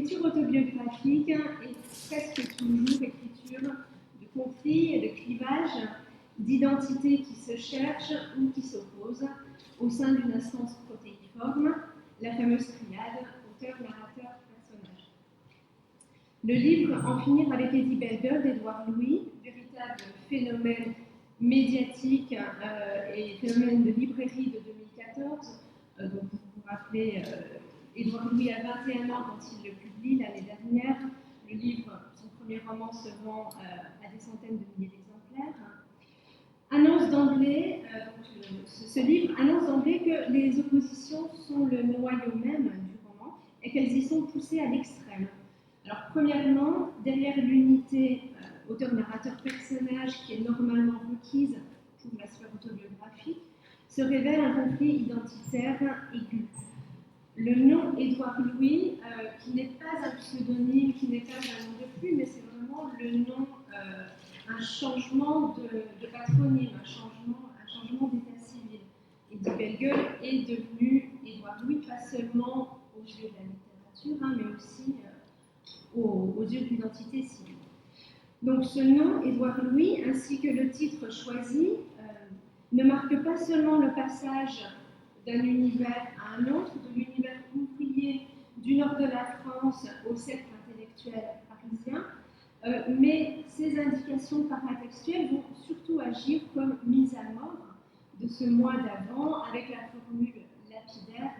l'écriture autobiographique est presque toujours écriture de conflits et de clivages, d'identités qui se cherchent ou qui s'opposent au sein d'une instance protéiforme, la fameuse triade auteur-narrateur-personnage. Le livre En finir avec Eddie Bellegueule d'Édouard Louis, véritable phénomène médiatique et phénomène de librairie de 2014, donc vous vous rappelez, Édouard Louis a 21 ans quand il le publie l'année dernière. Le livre, son premier roman, se vend à des centaines de milliers d'exemplaires. Annonce d'emblée, ce livre annonce d'emblée que les oppositions sont le noyau même du roman et qu'elles y sont poussées à l'extrême. Alors, premièrement, derrière l'unité auteur-narrateur-personnage qui est normalement requise pour la sphère autobiographique, se révèle un conflit identitaire aigu. Le nom Édouard Louis, qui n'est pas un pseudonyme, qui n'est pas un nom de plume, mais c'est vraiment le nom, un changement de patronyme, un changement d'état civil. Eddie Bellegueule est devenu Édouard Louis, pas seulement aux yeux de la littérature, mais aussi aux yeux de l'identité civile. Donc ce nom, Édouard Louis, ainsi que le titre choisi, ne marque pas seulement le passage d'un univers à un autre, de l'univers ouvrier du nord de la France au cercle intellectuel parisien, mais ces indications paratextuelles vont surtout agir comme mise à mort de ce moi d'avant, avec la formule lapidaire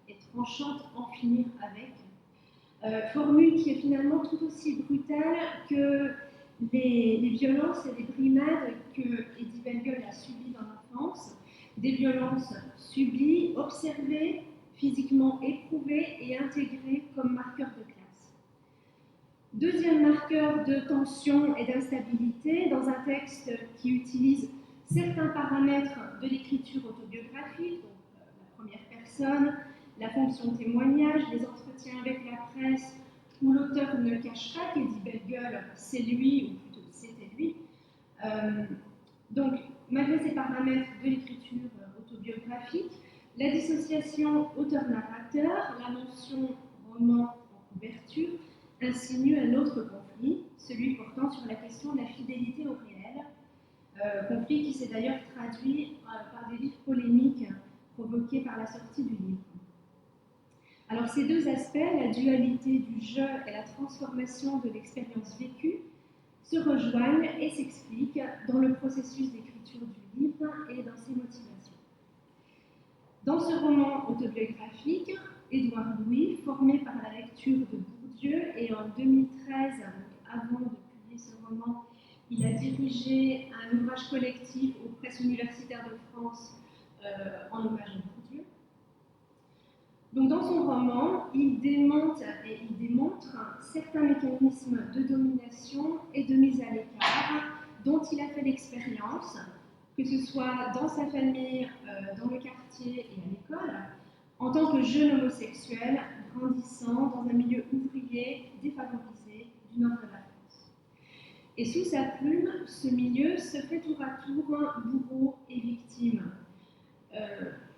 et tranchante « en finir avec ». Formule qui est finalement tout aussi brutale que les violences et les brimades que Eddie Bellegueule a subies dans l'enfance, des violences subies, observées, physiquement éprouvées et intégrées comme marqueurs de classe. Deuxième marqueur de tension et d'instabilité, dans un texte qui utilise certains paramètres de l'écriture autobiographique, donc la première personne, la fonction témoignage, les entretiens avec la presse, où l'auteur ne cache pas qu'Eddie Bellegueule, c'est lui, ou plutôt c'était lui. Donc, malgré ces paramètres de l'écriture autobiographique, la dissociation auteur-narrateur, la mention roman en couverture, insinue un autre conflit, celui portant sur la question de la fidélité au réel, conflit qui s'est d'ailleurs traduit par des livres polémiques provoqués par la sortie du livre. Alors ces deux aspects, la dualité du je et la transformation de l'expérience vécue, se rejoignent et s'expliquent dans le processus d'écriture du livre et dans ses motivations. Dans ce roman autobiographique, Édouard Louis, formé par la lecture de Bourdieu, et en 2013, avant de publier ce roman, il a dirigé un ouvrage collectif aux presses universitaires de France en hommage à Bourdieu. Donc, dans son roman, il démonte et il démontre certains mécanismes de domination et de mise à l'écart dont il a fait l'expérience, que ce soit dans sa famille, dans le quartier et à l'école, en tant que jeune homosexuel grandissant dans un milieu ouvrier défavorisé du nord de la France. Et sous sa plume, ce milieu se fait tour à tour bourreau et victime.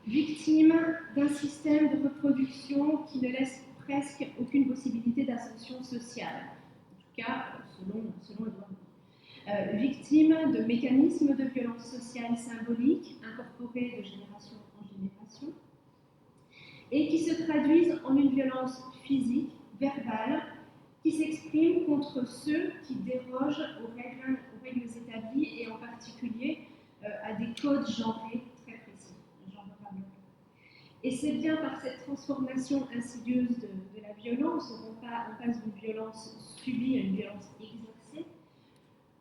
Victime d'un système de reproduction qui ne laisse presque aucune possibilité d'ascension sociale, en tout cas selon Édouard Louis. Victime de mécanismes de violence sociale symbolique incorporés de génération en génération et qui se traduisent en une violence physique, verbale, qui s'exprime contre ceux qui dérogent aux règles établies et en particulier à des codes genrés très précis. Et c'est bien par cette transformation insidieuse de la violence, on passe d'une violence subie à une violence exercée,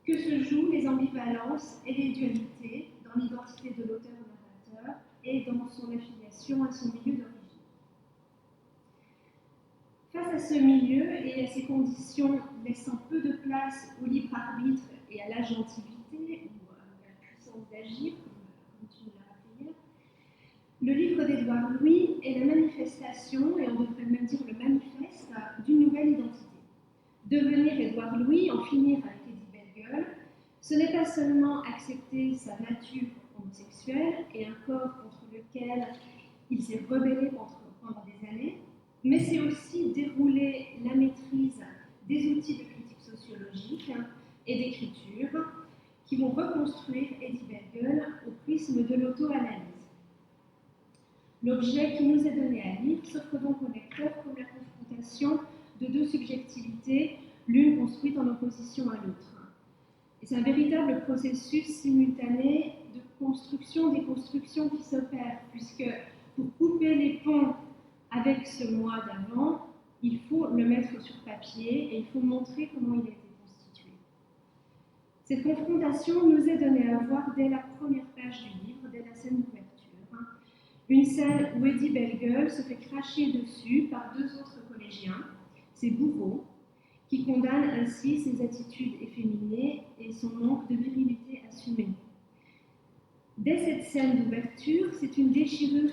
que se jouent les ambivalences et les dualités dans l'identité de l'auteur-narrateur et dans son affiliation à son milieu d'origine. Face à ce milieu et à ces conditions laissant peu de place au libre arbitre et à l'agentivité ou à la puissance d'agir, comme tu l'as rappelé hier, le livre d'Édouard Louis est la manifestation, et on devrait même dire le manifeste, d'une nouvelle identité. Devenir Édouard Louis, en finir avec Eddie Bellegueule, ce n'est pas seulement accepter sa nature homosexuelle et un corps contre lequel il s'est rebellé pendant des années, mais c'est aussi dérouler la maîtrise L'objet qui nous est donné à lire s'offre donc au lecteur comme la confrontation de deux subjectivités, l'une construite en opposition à l'autre. Et c'est un véritable processus simultané de construction-déconstruction qui s'opère, puisque pour couper les ponts avec ce moi d'avant, il faut le mettre sur papier et il faut montrer comment il a été constitué. Cette confrontation nous est donnée à voir dès la première page du livre, dès la scène d'ouverture. Une scène où Eddie Bellegueule se fait cracher dessus par deux autres collégiens, ses bourreaux, qui condamnent ainsi ses attitudes efféminées et son manque de virilité assumée. Dès cette scène d'ouverture, c'est une déchirure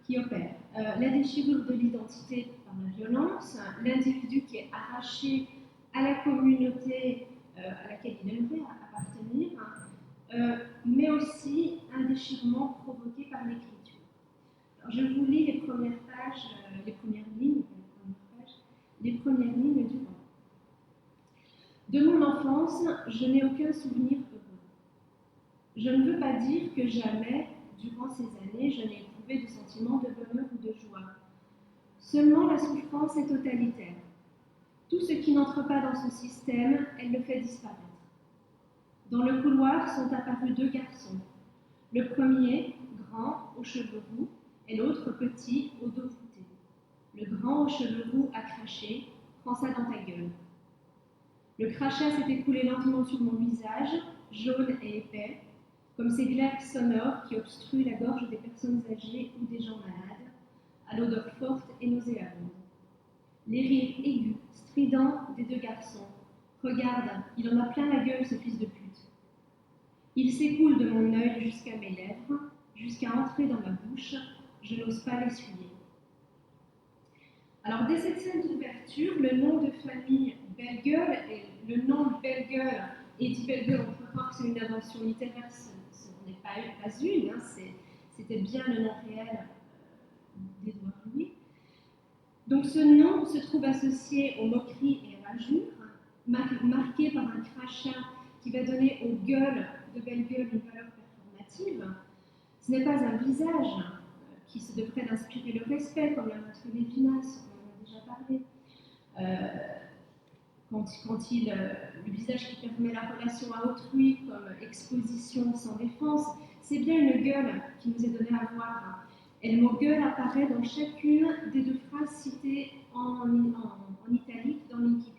qui opère. La déchirure de l'identité par la violence, l'individu qui est arraché à la communauté à laquelle il aimerait appartenir, mais aussi un déchirement provoqué par l'écriture. Alors, je vous lis les premières lignes du roman. De mon enfance, je n'ai aucun souvenir heureux. Je ne veux pas dire que jamais, durant ces années, je n'ai éprouvé de sentiment de bonheur ou de joie. Seulement la souffrance est totalitaire. Tout ce qui n'entre pas dans son système, elle le fait disparaître. Dans le couloir sont apparus deux garçons. Le premier, grand, aux cheveux roux, et l'autre petit, au dos voûté. Le grand aux cheveux roux a craché, prends ça dans ta gueule. Le crachat s'est écoulé lentement sur mon visage, jaune et épais, comme ces glaires sonores qui obstruent la gorge des personnes âgées ou des gens malades, à l'odeur forte et nauséabonde. Les rires aigus, stridents des deux garçons. Regarde, il en a plein la gueule, ce fils de pute. Il s'écoule de mon œil jusqu'à mes lèvres, jusqu'à entrer dans ma bouche, je n'ose pas l'essuyer. Alors, dès cette scène d'ouverture, le nom de famille Bellegueule, et le nom Bellegueule, Eddie Bellegueule, on peut croire que c'est une invention littéraire, ce n'est pas une, hein, c'était bien le nom réel d'Édouard Louis. Donc ce nom se trouve associé aux moqueries et à l'injure, marqué par un crachat qui va donner aux gueules de Bellegueule une valeur performative. Ce n'est pas un visage qui se devrait d'inspirer le respect, comme l'a montré Lévinas, on en a déjà parlé. Le visage qui permet la relation à autrui comme exposition sans défense, c'est bien une gueule qui nous est donnée à voir. Et le mot gueule apparaît dans chacune des deux phrases citées en italique dans l'incipit.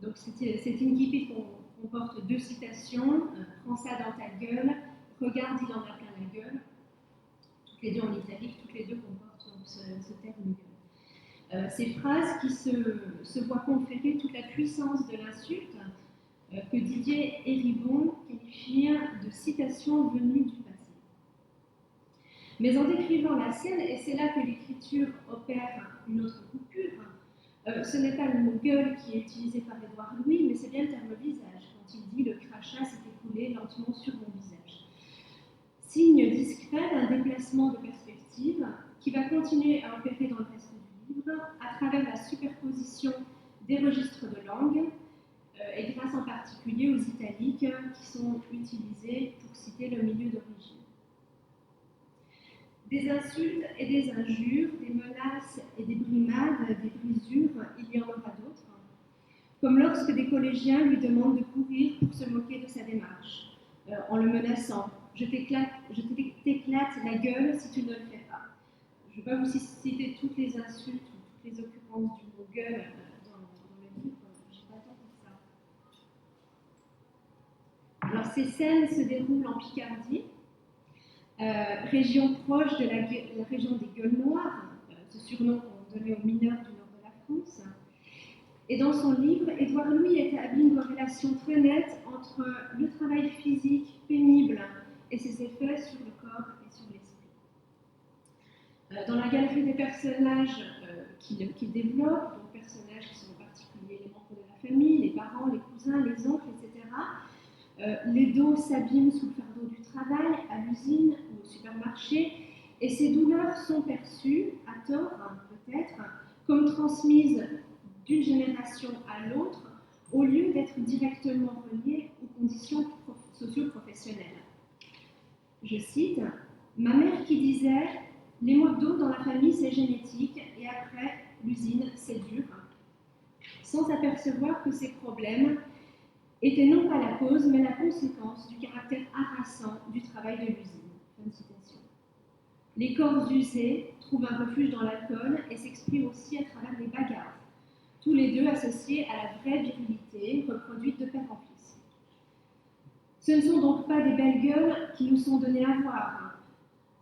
Donc cet incipit comporte deux citations, prends ça dans ta gueule, regarde, il en a plein la gueule. Toutes les deux en italique, toutes les deux comportent ce terme gueule. Ces phrases qui se voient conférer toute la puissance de l'insulte que Didier et Ribon qualifient de citation venue du passé. Mais en décrivant la scène, et c'est là que l'écriture opère une autre coupure, ce n'est pas le mot gueule qui est utilisé par Édouard Louis, mais c'est bien le terme visage, quand il dit le crachat s'est écoulé lentement sur mon visage. Signe discret d'un déplacement de perspective qui va continuer à opérer dans le reste du livre à travers la superposition des registres de langue et grâce en particulier aux italiques qui sont utilisés pour citer le milieu d'origine. Des insultes et des injures, des menaces et des brimades, des brisures, il y en aura d'autres. Comme lorsque des collégiens lui demandent de courir pour se moquer de sa démarche, en le menaçant. Je t'éclate la gueule si tu ne le fais pas. Je ne vais pas vous citer toutes les insultes ou toutes les occurrences du mot gueule dans le livre, je n'ai pas le temps pour ça. Alors ces scènes se déroulent en Picardie, région proche de la région des Gueules Noires, ce surnom qu'on donnait aux mineurs du nord de la France. Et dans son livre, Édouard Louis établit une corrélation très nette entre le travail physique pénible et ses effets sur le corps et sur l'esprit. Dans la galerie des personnages qu'il développe, donc personnages qui sont en particulier les membres de la famille, les parents, les cousins, les oncles, etc., les dos s'abîment sous le fardeau du travail, à l'usine ou au supermarché, et ces douleurs sont perçues, à tort peut-être, comme transmises d'une génération à l'autre, au lieu d'être directement reliées aux conditions socio-professionnelles. Je cite, « Ma mère qui disait « les maux de dos dans la famille c'est génétique et après l'usine c'est dur », sans s'apercevoir que ces problèmes étaient non pas la cause mais la conséquence du caractère harassant du travail de l'usine. Fin de citation. Les corps usés trouvent un refuge dans l'alcool et s'expriment aussi à travers les bagarres, tous les deux associés à la vraie virilité reproduite de père en fils. Ce ne sont donc pas des belles gueules qui nous sont données à voir,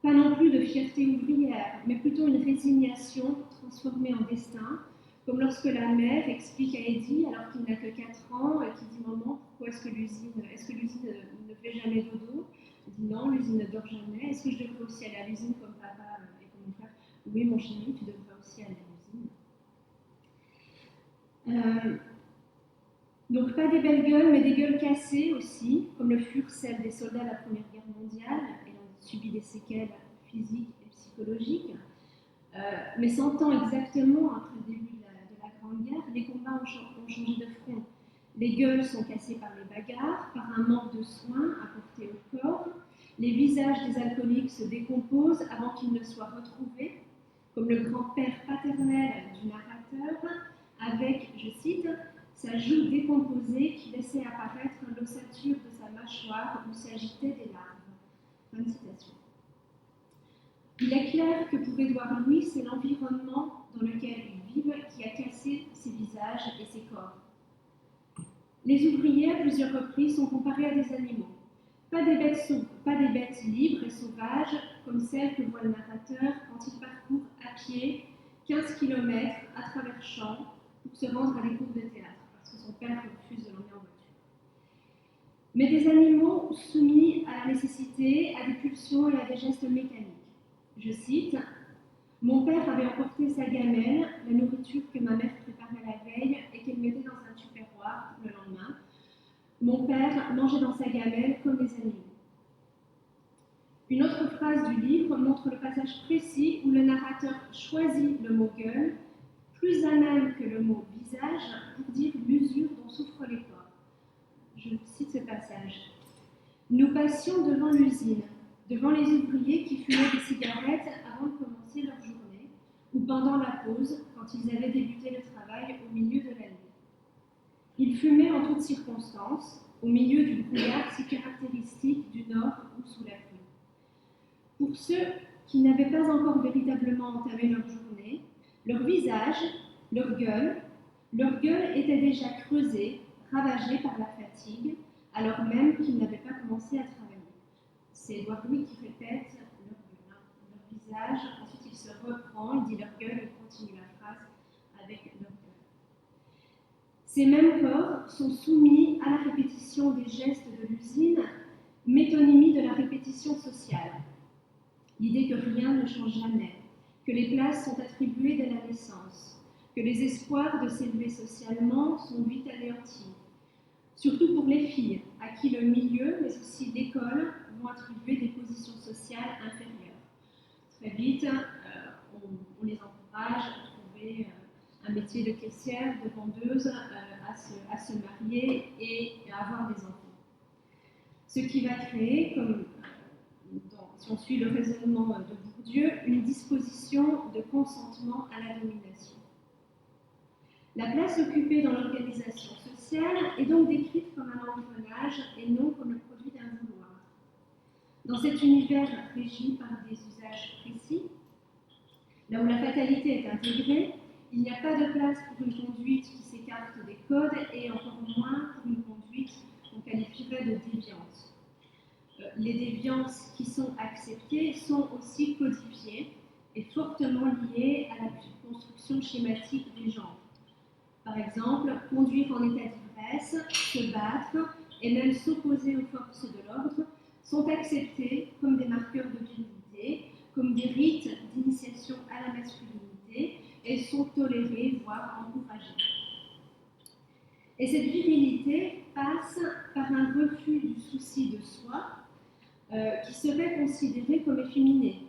pas non plus de fierté ouvrière, mais plutôt une résignation transformée en destin, comme lorsque la mère explique à Eddie, alors qu'il n'a que 4 ans, et qui dit « Maman, pourquoi est-ce que l'usine ne fait jamais dodo ?» Elle dit « Non, l'usine ne dort jamais. Est-ce que je devrais aussi aller à l'usine comme papa et comme mon frère ?»« Oui, mon chéri, tu devrais aussi aller à l'usine. » Donc pas des belles gueules, mais des gueules cassées aussi, comme le furent celles des soldats de la Première Guerre mondiale, ayant subi des séquelles physiques et psychologiques. Mais 100 ans exactement après le début de la Grande Guerre, les combats ont changé de front. Les gueules sont cassées par les bagarres, par un manque de soins apportés au corps. Les visages des alcooliques se décomposent avant qu'ils ne soient retrouvés, comme le grand-père paternel du narrateur, avec, je cite, sa joue décomposée qui laissait apparaître l'ossature de sa mâchoire où s'agitaient des larmes. Fin de citation. Il est clair que pour Édouard Louis, c'est l'environnement dans lequel ils vivent qui a cassé ses visages et ses corps. Les ouvriers, à plusieurs reprises, sont comparés à des animaux. Pas des bêtes libres et sauvages, comme celles que voit le narrateur quand il parcourt à pied 15 km à travers champs pour se rendre à des cours de théâtre, parce que son père refuse de l'emmener en voiture. Mais des animaux soumis à la nécessité, à des pulsions et à des gestes mécaniques. Je cite, « Mon père avait emporté sa gamelle, la nourriture que ma mère préparait la veille et qu'elle mettait dans un tupperware le lendemain. Mon père mangeait dans sa gamelle comme les animaux. » Une autre phrase du livre montre le passage précis où le narrateur choisit le mot gueule, plus à même que le mot visage, pour dire l'usure dont souffrent les corps. Je cite ce passage. « Nous passions devant l'usine, devant les ouvriers qui fumaient des cigarettes avant de commencer leur journée, ou pendant la pause, quand ils avaient débuté le travail au milieu de la nuit. Ils fumaient en toutes circonstances, au milieu du brouillard si caractéristique du nord ou sous la pluie. Pour ceux qui n'avaient pas encore véritablement entamé leur journée, leur visage, leur gueule étaient déjà creusés, ravagés par la fatigue, alors même qu'ils n'avaient pas commencé à travailler. C'est Édouard Louis qui répète leur visage, ensuite il se reprend, il dit leur gueule et continue la phrase avec leur gueule. Ces mêmes corps sont soumis à la répétition des gestes de l'usine, métonymie de la répétition sociale. L'idée que rien ne change jamais, que les places sont attribuées dès la naissance, que les espoirs de s'élever socialement sont vite anéantis. Surtout pour les filles, à qui le milieu, mais aussi l'école, vont attribuer des positions sociales inférieures. Très vite, on les encourage à trouver un métier de caissière, de vendeuse, à se marier et à avoir des enfants. Ce qui va créer, si on suit le raisonnement de Bourdieu, une disposition de consentement à la domination. La place occupée dans l'organisation sociale est donc décrite comme un engrenage et non comme le produit d'un vouloir. Dans cet univers régi par des usages précis, là où la fatalité est intégrée, il n'y a pas de place pour une conduite qui s'écarte des codes et encore moins pour une conduite qu'on qualifierait de déviante. Les déviances qui sont acceptées sont aussi codifiées et fortement liées à la construction schématique des genres. Par exemple, conduire en état d'ivresse, se battre et même s'opposer aux forces de l'ordre sont acceptés comme des marqueurs de virilité, comme des rites d'initiation à la masculinité et sont tolérés, voire encouragés. Et cette virilité passe par un refus du souci de soi qui serait considéré comme efféminé.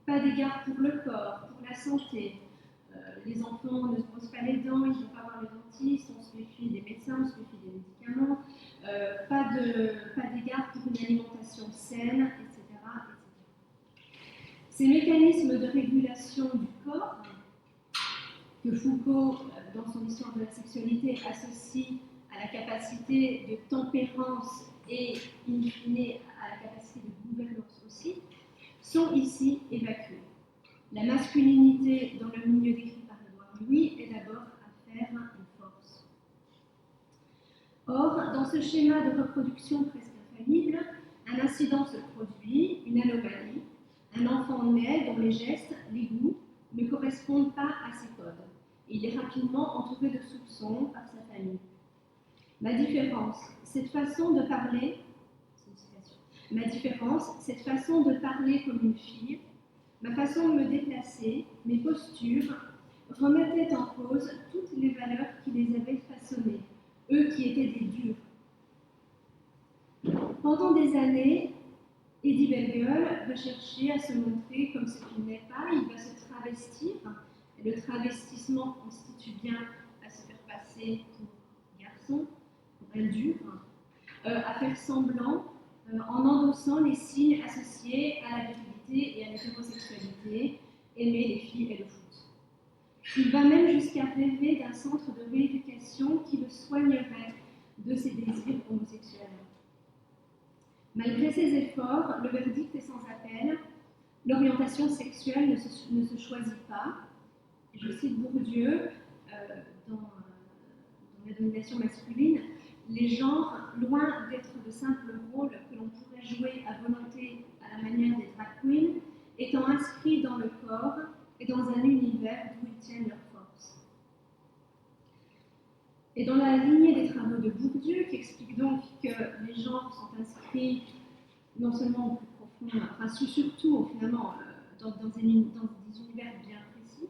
Pas d'égard pour le corps, pour la santé. Les enfants ne se brossent pas les dents, ils ne vont pas voir le dentiste, on se méfie des médecins, on se méfie des médicaments, pas d'égard pour une alimentation saine, etc., etc. Ces mécanismes de régulation du corps, que Foucault, dans son histoire de la sexualité, associe à la capacité de tempérance et, in fine, à la capacité de gouvernance aussi, sont ici évacués. La masculinité dans le milieu décrit par Édouard Louis est d'abord affaire de force. Or, dans ce schéma de reproduction presque infaillible, un incident se produit, une anomalie, un enfant naît dont les gestes, les goûts ne correspondent pas à ses codes. Il est rapidement entouré de soupçons par sa famille. Ma différence, cette façon de parler, c'est une citation, ma différence, cette façon de parler comme une fille, ma façon de me déplacer, mes postures, remettaient en cause toutes les valeurs qui les avaient façonnés, eux qui étaient des durs. Pendant des années, Eddie Bellegueule va chercher à se montrer comme ce qu'il n'est pas, il va se travestir. Le travestissement constitue bien à se faire passer pour garçon, pour un dur, à faire semblant en endossant les signes associés à la virilité et à l'hétérosexualité, aimer les filles et le foot. Il va même jusqu'à rêver d'un centre de rééducation qui le soignerait de ses désirs homosexuels. Malgré ses efforts, le verdict est sans appel. L'orientation sexuelle ne se choisit pas. Je cite Bourdieu dans la domination masculine, les genres, loin d'être de simples rôles que l'on pourrait jouer à volonté à la manière des drag queens, étant inscrits dans le corps et dans un univers d'où ils tiennent leur force. Et dans la lignée des travaux de Bourdieu, qui explique donc que les genres sont inscrits non seulement au plus profond, enfin surtout finalement dans des univers bien précis,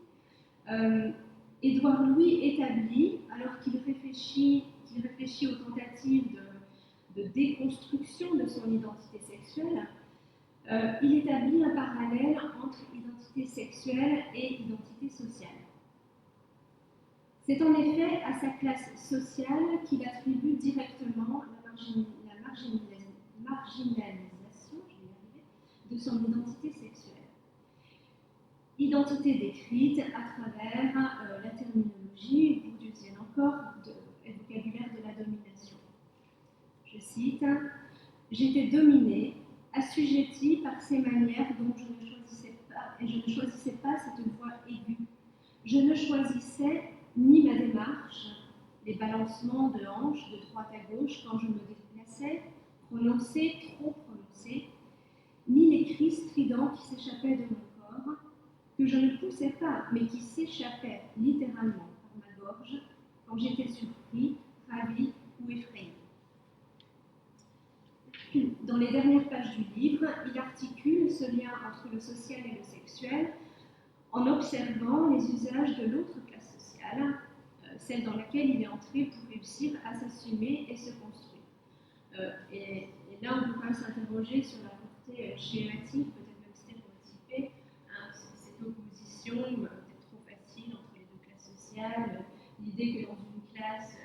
Édouard Louis établit, alors qu'il réfléchit aux tentatives de déconstruction de son identité sexuelle, il établit un parallèle entre identité sexuelle et identité sociale. C'est en effet à sa classe sociale qu'il attribue directement la marginalisation de son identité sexuelle. Identité décrite à travers la terminologie bourdieusienne encore et vocabulaire de la domination. Je cite, « J'étais dominée, assujettie par ces manières dont je ne choisissais pas, et je ne choisissais pas cette voix aiguë. Je ne choisissais ni ma démarche, les balancements de hanches de droite à gauche quand je me déplaçais, prononcés, trop prononcés, ni les cris stridents qui s'échappaient de mon corps, que je ne poussais pas, mais qui s'échappaient littéralement par ma gorge quand j'étais surpris, ravi ou effrayé. » Dans les dernières pages du livre, il articule ce lien entre le social et le sexuel en observant les usages de l'autre classe sociale, celle dans laquelle il est entré pour réussir à s'assumer et se construire. Et là, on peut s'interroger sur la portée schématique, peut-être même stéréotypée, cette opposition peut-être trop facile entre les deux classes sociales, l'idée que dans une classe,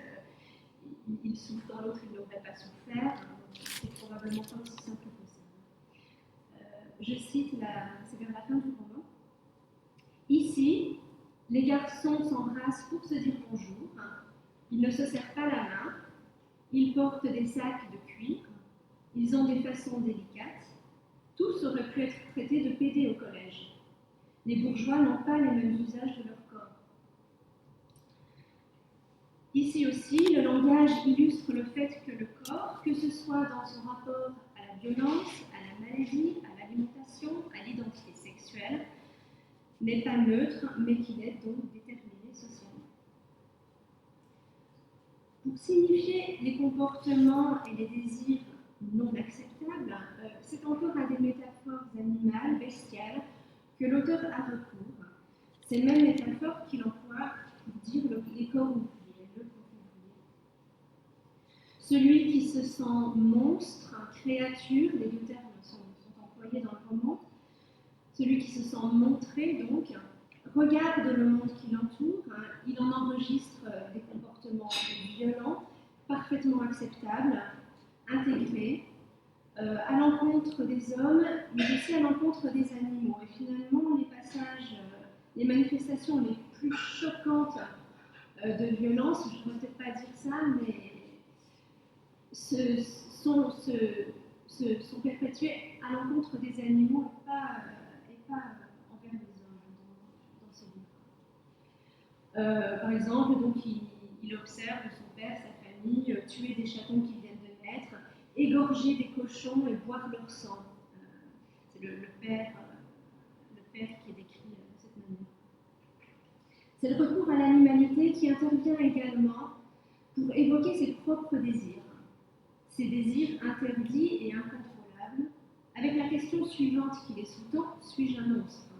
il souffre, dans l'autre, il n'aurait pas souffert. C'est probablement pas aussi simple que ça. Je cite, c'est vers la fin du roman. Ici, les garçons s'embrassent pour se dire bonjour, ils ne se serrent pas la main, ils portent des sacs de cuir, ils ont des façons délicates, tous auraient pu être traités de pédés au collège. Les bourgeois n'ont pas les mêmes usages de leur corps. Ici aussi, le langage illustre le fait que le corps, que ce soit dans son rapport à la violence, à la maladie, à l'alimentation, à l'identité sexuelle, n'est pas neutre, mais qu'il est donc déterminé socialement. Pour signifier les comportements et les désirs non acceptables, c'est encore à des métaphores animales, bestiales, que l'auteur a recours. Ces mêmes métaphores qu'il emploie pour dire les corps ouvriers. Celui qui se sent monstre, créature, les deux termes sont employés dans le roman, celui qui se sent montré, donc, regarde le monde qui l'entoure, il en enregistre des comportements violents, parfaitement acceptables, intégrés, à l'encontre des hommes, mais aussi à l'encontre des animaux. Et finalement, les passages, les manifestations les plus choquantes de violence, je ne devrais peut-être pas dire ça, mais sont perpétuées à l'encontre des animaux et pas envers les hommes dans ce livre. Par exemple, donc, il observe son père, sa famille, tuer des chatons qui viennent de naître, égorger des cochons et boire leur sang. C'est le père qui est décrit de cette manière. C'est le recours à l'animalité qui intervient également pour évoquer ses propres désirs, ses désirs interdits et incontrôlables, avec la question suivante qui les sous-tend: suis-je un monstre?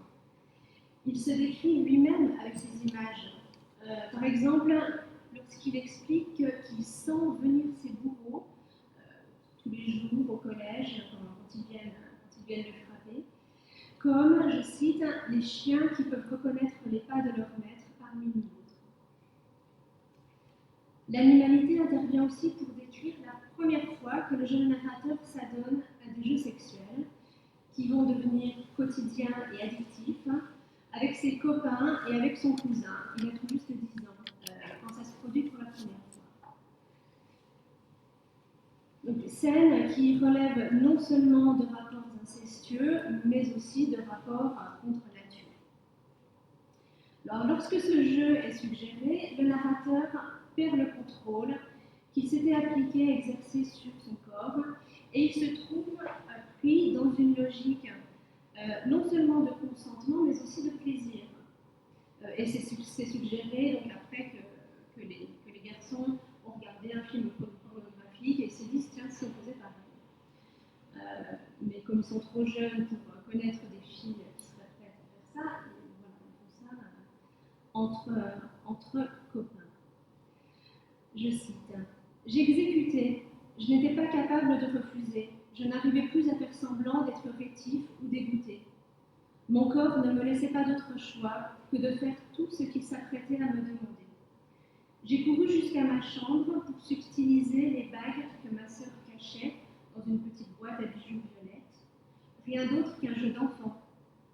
Il se décrit lui-même avec ces images. Par exemple, lorsqu'il explique qu'il sent venir ses bourreaux tous les jours au collège, quand ils viennent le frapper, comme, je cite, les chiens qui peuvent reconnaître les pas de leur maître parmi nous autres. L'animalité intervient aussi pour détruire la première fois que le jeune narrateur s'adonne à des jeux sexuels qui vont devenir quotidiens et addictifs avec ses copains et avec son cousin. Il a tout juste 10 ans quand ça se produit pour la première fois. Donc, scènes qui relèvent non seulement de rapports incestueux, mais aussi de rapports contre nature. Alors, lorsque ce jeu est suggéré, le narrateur perd le contrôle qu'il s'était appliqué à exercer sur son corps, et il se trouve pris dans une logique non seulement de consentement, mais aussi de plaisir. Et c'est suggéré donc, après que les garçons ont regardé un film pornographique et se disent tiens, si on faisait pareil. Mais comme ils sont trop jeunes pour connaître des filles qui seraient prêtes à faire ça, ils font ça entre copains. Je cite: j'exécutais, je n'étais pas capable de refuser, je n'arrivais plus à faire semblant d'être rétif ou dégoûté. Mon corps ne me laissait pas d'autre choix que de faire tout ce qu'il s'apprêtait à me demander. J'ai couru jusqu'à ma chambre pour subtiliser les bagues que ma sœur cachait dans une petite boîte à bijoux violettes. Rien d'autre qu'un jeu d'enfant,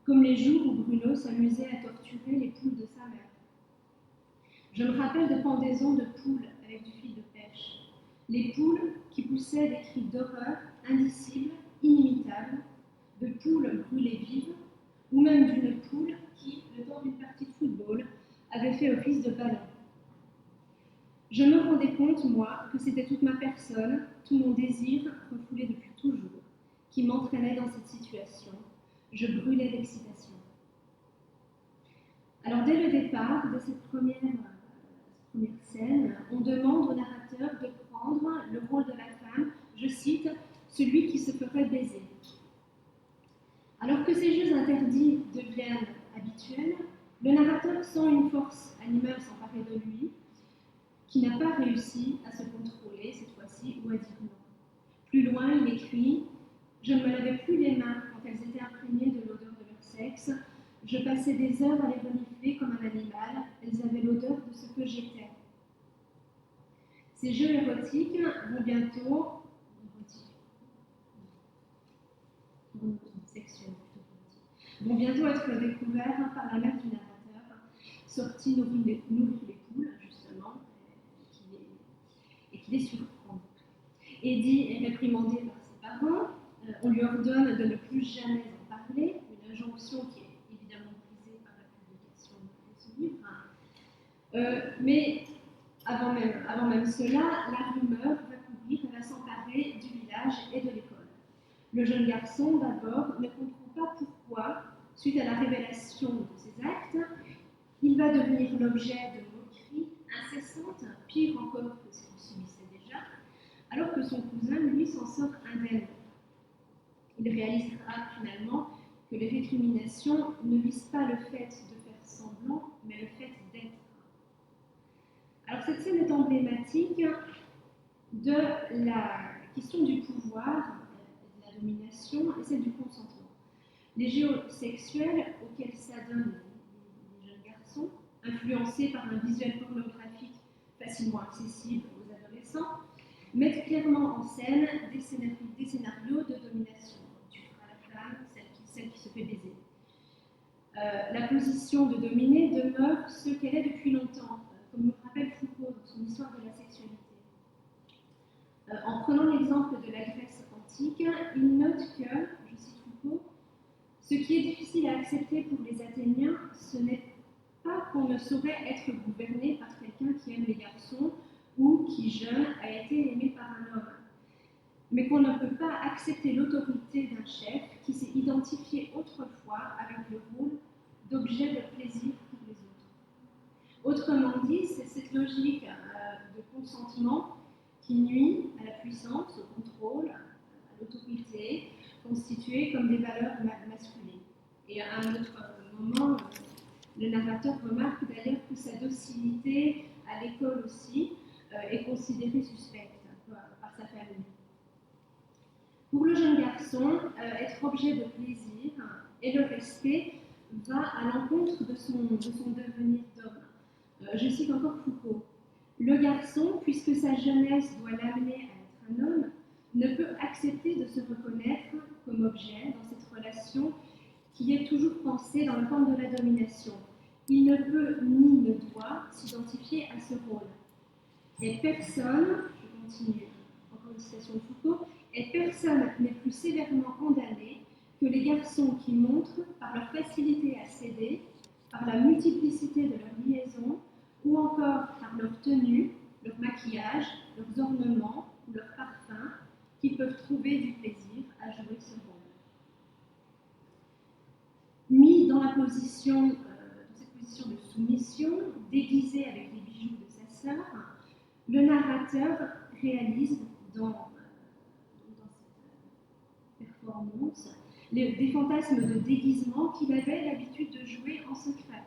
comme les jours où Bruno s'amusait à torturer les poules de sa mère. Je me rappelle de pendaisons de poules avec du fil de pêche. Les poules qui poussaient des cris d'horreur indicibles, inimitables, de poules brûlées vives, ou même d'une poule qui, le temps d'une partie de football, avait fait office de ballon. Je me rendais compte, moi, que c'était toute ma personne, tout mon désir, refoulé depuis toujours, qui m'entraînait dans cette situation. Je brûlais d'excitation. Alors, dès le départ de cette première scène, on demande au narrateur de prendre le rôle de la femme, je cite, celui qui se ferait baiser. Alors que ces jeux interdits deviennent habituels, le narrateur sent une force animale s'emparer de lui, qui n'a pas réussi à se contrôler cette fois-ci ou à dire non. Plus loin, il écrit: je ne me lavais plus les mains quand elles étaient imprégnées de l'odeur de leur sexe. Je passais des heures à les renifler comme un animal. Elles avaient l'odeur de ce que j'étais. Ces jeux érotiques vont bientôt vont bientôt être découverts par la mère du narrateur, sortie nourrir les poules, justement, et qui les surprend. Eddie est réprimandé par ses parents, on lui ordonne de ne plus jamais en parler, une injonction qui est évidemment brisée par la publication de ce livre. Mais avant même cela, la rumeur va courir, elle va s'emparer du village et de l'école. Le jeune garçon, d'abord, ne comprend pas pourquoi, suite à la révélation de ses actes, il va devenir l'objet de moqueries incessantes, pire encore que ce qu'il subissait déjà, alors que son cousin, lui, s'en sort indemne. Il réalisera finalement que les récriminations ne visent pas le fait de faire semblant, mais le fait d'être. Alors cette scène est emblématique de la question du pouvoir, de la domination et celle du consentement. Les jeux sexuels auxquels s'adonnent les jeunes garçons, influencés par un visuel pornographique facilement accessible aux adolescents, mettent clairement en scène des scénarios de domination. Tu feras la femme, celle qui se fait baiser. La position de dominée demeure ce qu'elle est depuis longtemps, comme nous rappelle Foucault dans son Histoire de la sexualité. En prenant l'exemple de la Grèce antique, il note que, je cite Foucault, ce qui est difficile à accepter pour les Athéniens, ce n'est pas qu'on ne saurait être gouverné par quelqu'un qui aime les garçons ou qui, jeune, a été aimé par un homme, mais qu'on ne peut pas accepter l'autorité d'un chef qui s'est identifié autrefois avec le rôle d'objet de plaisir pour les autres. Autrement dit, c'est cette logique de consentement qui nuit à la puissance, au contrôle, à l'autorité, constituées comme des valeurs masculines. Et à un autre moment, le narrateur remarque d'ailleurs que sa docilité à l'école aussi est considérée suspecte par sa famille. Pour le jeune garçon, être objet de plaisir et le respect va à l'encontre de son devenir d'homme. Je cite encore Foucault. Le garçon, puisque sa jeunesse doit l'amener à être un homme, ne peut accepter de se reconnaître comme objet dans cette relation qui est toujours pensée dans le camp de la domination. Il ne peut ni ne doit s'identifier à ce rôle. Et personne, je continue, encore une citation de Foucault, et personne n'est plus sévèrement condamné que les garçons qui montrent, par leur facilité à céder, par la multiplicité de leurs liaisons, ou encore par leur tenue, leur maquillage, leurs ornements ou leurs parfums, qu'ils peuvent trouver du plaisir à jouer ce rôle. Mis dans cette position de soumission, déguisé avec les bijoux de sa sœur, le narrateur réalise dans cette performance des fantasmes de déguisement qu'il avait l'habitude de jouer en secret.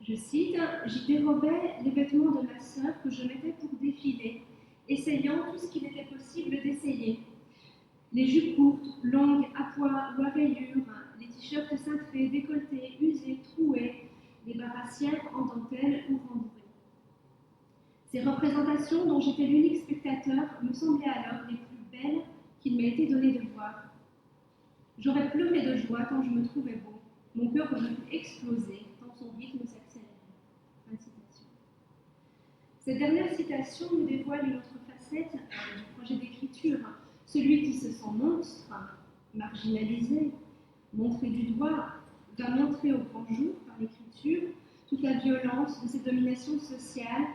Je cite, « J'y dérobais les vêtements de ma sœur que je mettais pour défiler, essayant tout ce qu'il était possible d'essayer. Les jupes courtes, longues, à pois ou à rayures, les t-shirts cintrés, décolletés, usés, troués, les barassières en dentelle ou rembourrées. Ces représentations, dont j'étais l'unique spectateur, me semblaient alors les plus belles qu'il m'ait été donné de voir. J'aurais pleuré de joie tant je me trouvais beau. Mon cœur aurait pu exploser tant son rythme s'accélérait. » Fin de citation. Cette dernière citation nous dévoile une autre facette du projet d'écriture. Celui qui se sent monstre, marginalisé, montré du doigt, va montrer au grand jour par l'écriture toute la violence de cette domination sociale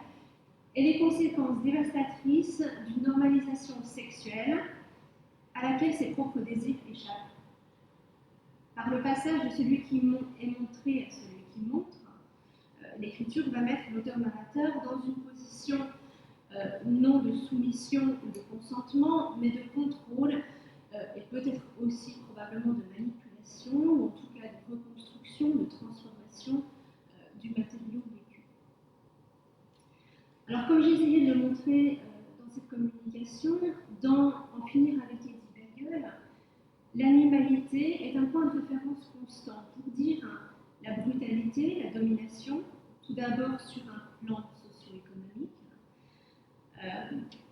et les conséquences dévastatrices d'une normalisation sexuelle à laquelle ses propres désirs échappent. Par le passage de celui qui est montré à celui qui montre, l'écriture va mettre l'auteur-narrateur dans une position non de soumission ou de consentement, mais de contrôle et peut-être aussi probablement de manipulation, ou en tout cas de reconstruction, de transformation du matériau vécu. Alors, comme j'ai essayé de le montrer dans cette communication, dans En finir avec Eddy Bergel, l'animalité est un point de référence constant pour dire la brutalité, la domination, tout d'abord sur un plan socio-économique,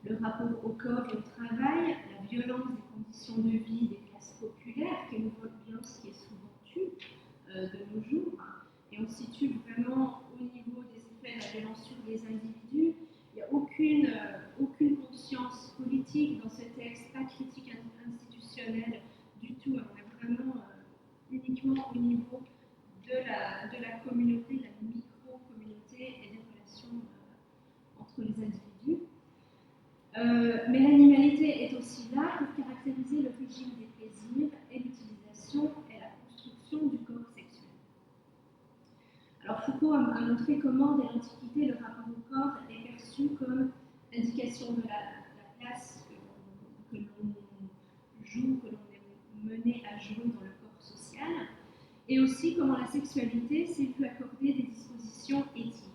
le rapport au corps et au travail, la violence des conditions de vie des classes populaires, qui est une violence qui est souvent tue de nos jours, et on se situe vraiment au niveau des effets de la violence sur les individus. Il n'y a aucune conscience politique dans ce texte, pas critique institutionnelle du tout. On est vraiment uniquement au niveau de la communauté, la micro-communauté et des relations entre les individus. Mais l'animalité est aussi là pour caractériser le régime des plaisirs et l'utilisation et la construction du corps sexuel. Alors Foucault a montré comment, dès l'Antiquité, le rapport au corps est perçu comme indication de la place que l'on joue, que l'on est mené à jouer dans le corps social, et aussi comment la sexualité s'est vue accorder des dispositions éthiques.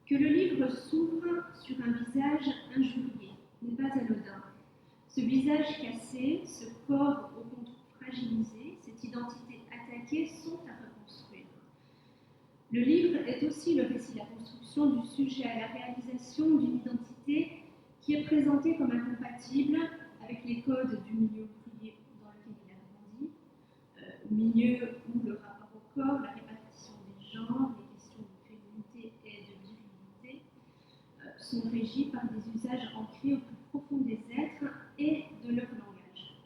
Que le livre s'ouvre sur un visage injurié n'est pas anodin. Ce visage cassé, ce corps au contour fragilisé, cette identité attaquée sont à reconstruire. Le livre est aussi le récit de la construction du sujet à la réalisation d'une identité qui est présentée comme incompatible avec avec les codes du milieu ouvrier dans lequel il a grandi, milieu où le rapport au corps, la répartition des genres, les questions de féminité et de virilité sont régis par des usages ancrés au plus profond des êtres et de leur langage.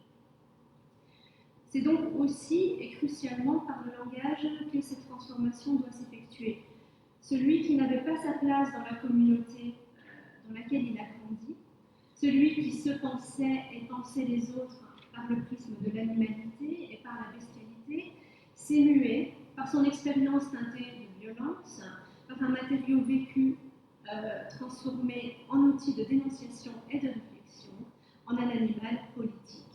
C'est donc aussi et crucialement par le langage que cette transformation doit s'effectuer. Celui qui n'avait pas sa place dans la communauté dans laquelle il a grandi, celui qui se pensait et pensait les autres par le prisme de l'animalité et par la bestialité, s'est mué par son expérience teintée de violence, par un matériau vécu transformé en outil de dénonciation et de réflexion, en un animal politique.